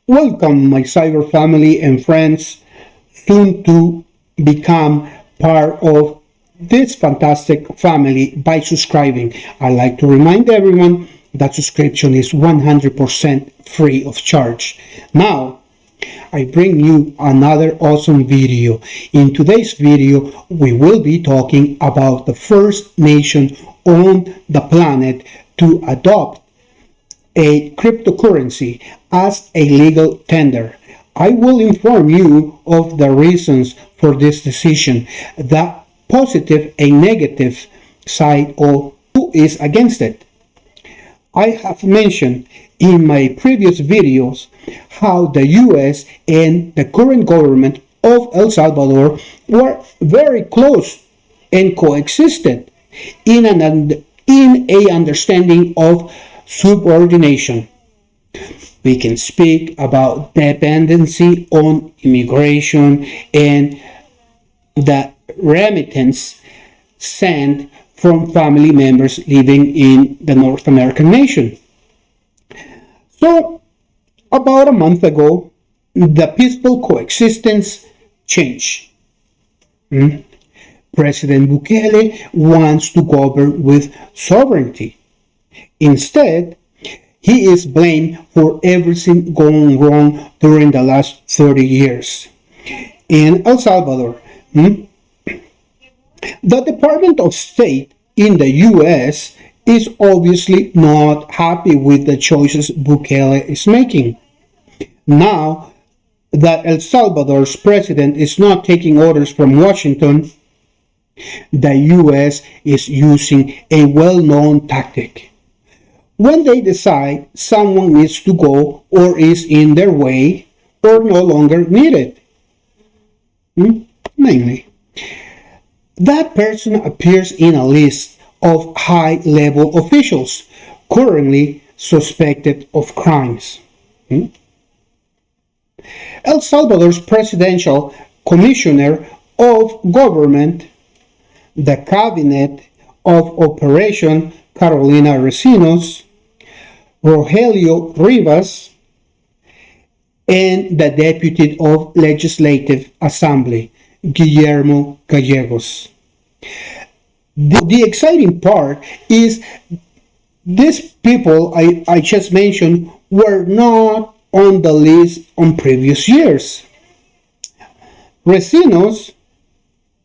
Welcome, my cyber family and friends, soon to become part of this fantastic family by subscribing. I'd like to remind everyone that subscription is 100% free of charge. Now, I bring you another awesome video. In today's video, we will be talking about the first nation on the planet to adopt a cryptocurrency as a legal tender. I will inform you of the reasons for this decision, the positive and negative side of who is against it. I have mentioned in my previous videos how the US and the current government of El Salvador were very close and coexisted in a understanding of subordination. We can speak about dependency on immigration and the remittance sent from family members living in the North American nation. So, about a month ago, the peaceful coexistence changed. President Bukele wants to govern with sovereignty. Instead, he is blamed for everything going wrong during the last 30 years. In El Salvador, the Department of State in the US is obviously not happy with the choices Bukele is making. Now that El Salvador's president is not taking orders from Washington, the US is using a well-known tactic. When they decide someone needs to go or is in their way or no longer needed. Namely, that person appears in a list of high-level officials currently suspected of crimes. El Salvador's Presidential Commissioner of Government, the Cabinet of Operation Carolina Resinos, Rogelio Rivas, and the Deputy of Legislative Assembly, Guillermo Gallegos. The exciting part is these people I just mentioned were not on the list on previous years. Resinos,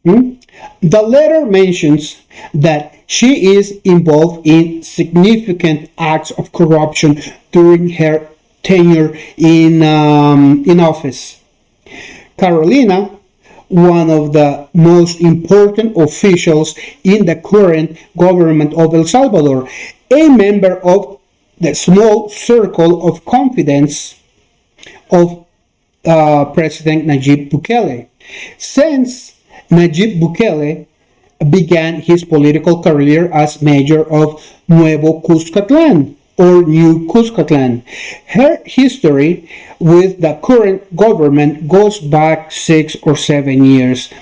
the letter mentions that she is involved in significant acts of corruption during her tenure in office. Carolina, one of the most important officials in the current government of El Salvador, a member of the small circle of confidence of President Nayib Bukele. Since Nayib Bukele began his political career as mayor of Nuevo Cuscatlán or New Cuscatlán. Her history with the current government goes back 6 or 7 years.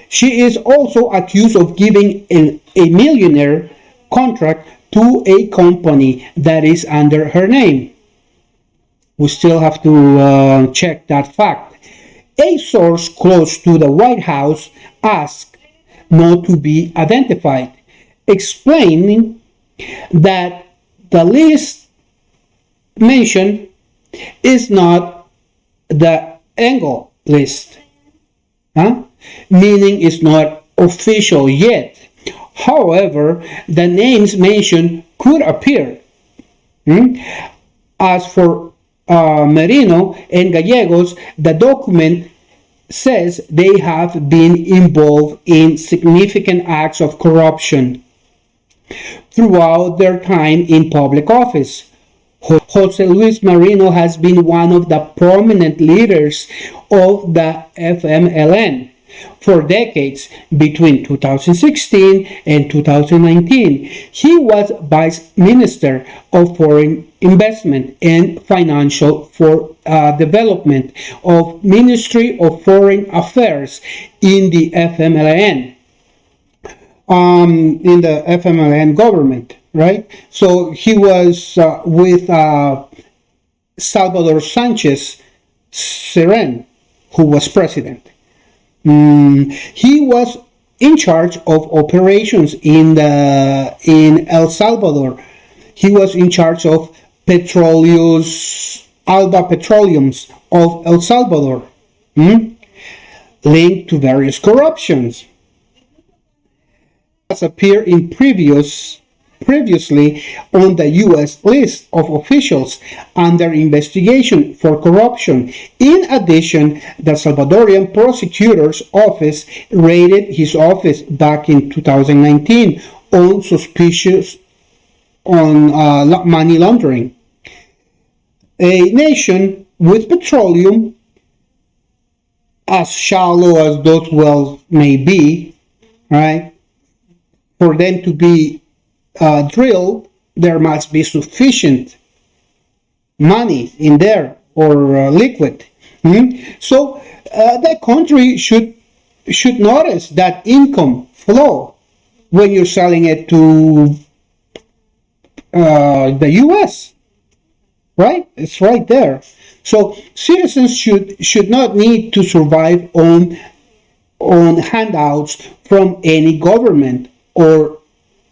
She is also accused of giving a millionaire contract to a company that is under her name. We still have to check that fact. A source close to the White House asked not to be identified, explaining that the list mentioned is not the Engel list, meaning it's not official yet. However, the names mentioned could appear. As for Merino and Gallegos, the document says they have been involved in significant acts of corruption throughout their time in public office. Jose Luis Merino has been one of the prominent leaders of the FMLN for decades between 2016 and 2019. He was Vice Minister of Foreign Investment and Financial for Development of Ministry of Foreign Affairs in the FMLN. In the FMLN government, right? So he was with Salvador Sanchez Seren, who was president. He was in charge of operations in El Salvador. He was in charge of Alba Petroleums of El Salvador, linked to various corruptions. Has appeared in previously on the U.S. list of officials under investigation for corruption. In addition, the Salvadorian prosecutor's office raided his office back in 2019 on suspicious on money laundering. A nation with petroleum, as shallow as those wells may be, right? For them to be drilled, there must be sufficient money in there or liquid. So the country should notice that income flow when you're selling it to the U.S. Right? It's right there. So citizens should not need to survive on handouts from any government or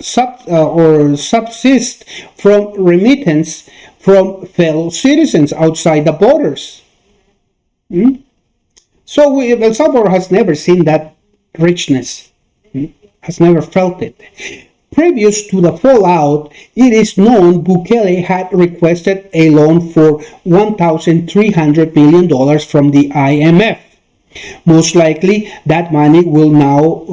subsist from remittance from fellow citizens outside the borders. So El Salvador has never seen that richness, has never felt it. Previous to the fallout, it is known Bukele had requested a loan for $1,300 million from the IMF. Most likely, that money will now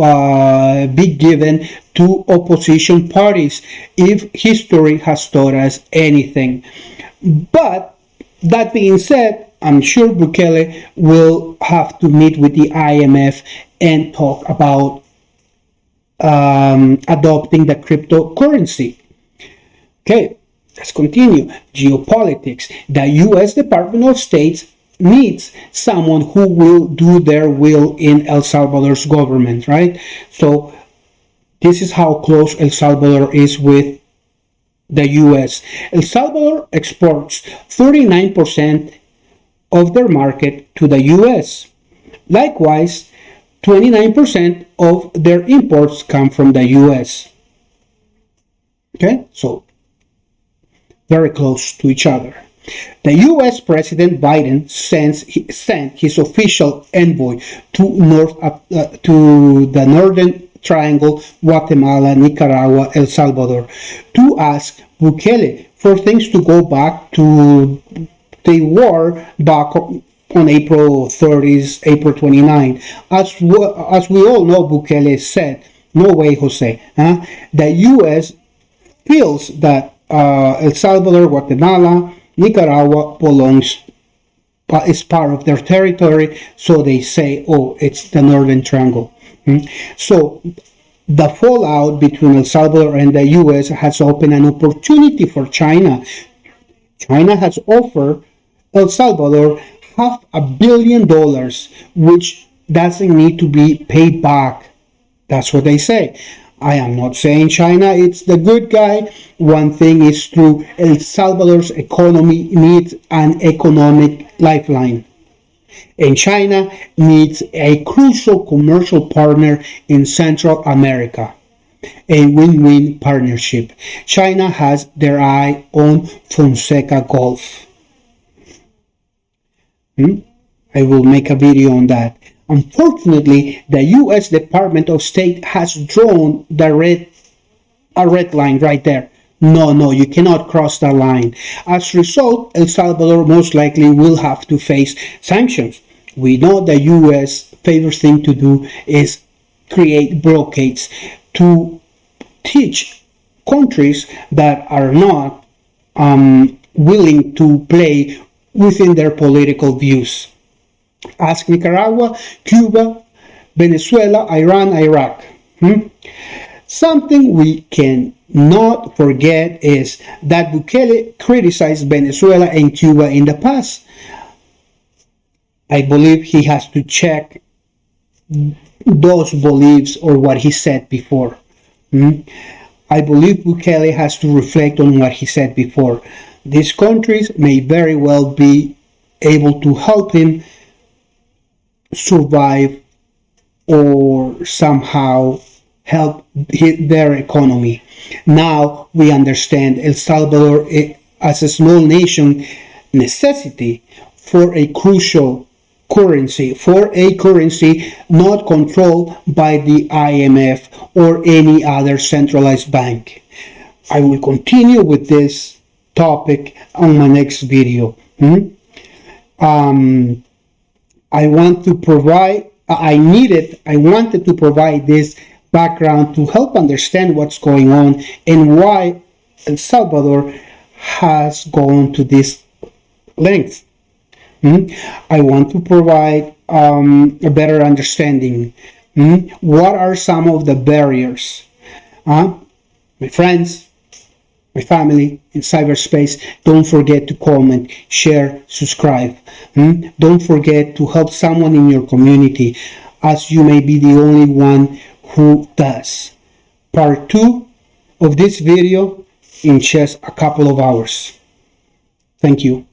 be given to opposition parties if history has taught us anything. But that being said, I'm sure Bukele will have to meet with the IMF and talk about adopting the cryptocurrency. Okay, let's continue. Geopolitics. The U.S. Department of State needs someone who will do their will in El Salvador's government, right? So this is how close El Salvador is with the U.S. El Salvador exports 39% of their market to the U.S. Likewise, 29% of their imports come from the U.S. Okay, so very close to each other. The U.S. President Biden sent his official envoy to the Northern Triangle, Guatemala, Nicaragua, El Salvador, to ask Bukele for things to go back to the war back on April 30th, April 29. As we all know, Bukele said, no way, Jose. The U.S. feels that El Salvador, Guatemala, Nicaragua is part of their territory, so they say, oh, it's the Northern Triangle. So the fallout between El Salvador and the U.S. has opened an opportunity for China. China has offered El Salvador $500 million, which doesn't need to be paid back. That's what they say. I am not saying China it's the good guy. One thing is true, El Salvador's economy needs an economic lifeline. And China needs a crucial commercial partner in Central America. A win-win partnership. China has their eye on Fonseca Gulf. I will make a video on that. Unfortunately, the U.S. Department of State has drawn a red line right there. No, you cannot cross that line. As a result, El Salvador most likely will have to face sanctions. We know the U.S. favorite thing to do is create blockades to teach countries that are not willing to play within their political views. Ask Nicaragua, Cuba, Venezuela, Iran, Iraq. Something we cannot forget is that Bukele criticized Venezuela and Cuba in the past. I believe he has to check those beliefs or what he said before. I believe Bukele has to reflect on what he said before. these countries may very well be able to help him survive or somehow help their economy. Now we understand El Salvador as a small nation necessity for a crucial currency, for a currency not controlled by the IMF or any other centralized bank. I will continue with this topic on my next video. I wanted to provide this background to help understand what's going on and why El Salvador has gone to this length. I want to provide a better understanding. What are some of the barriers? My friends, my family in cyberspace, don't forget to comment, share, subscribe. Don't forget to help someone in your community, as you may be the only one who does. Part 2 of this video in just a couple of hours. Thank you.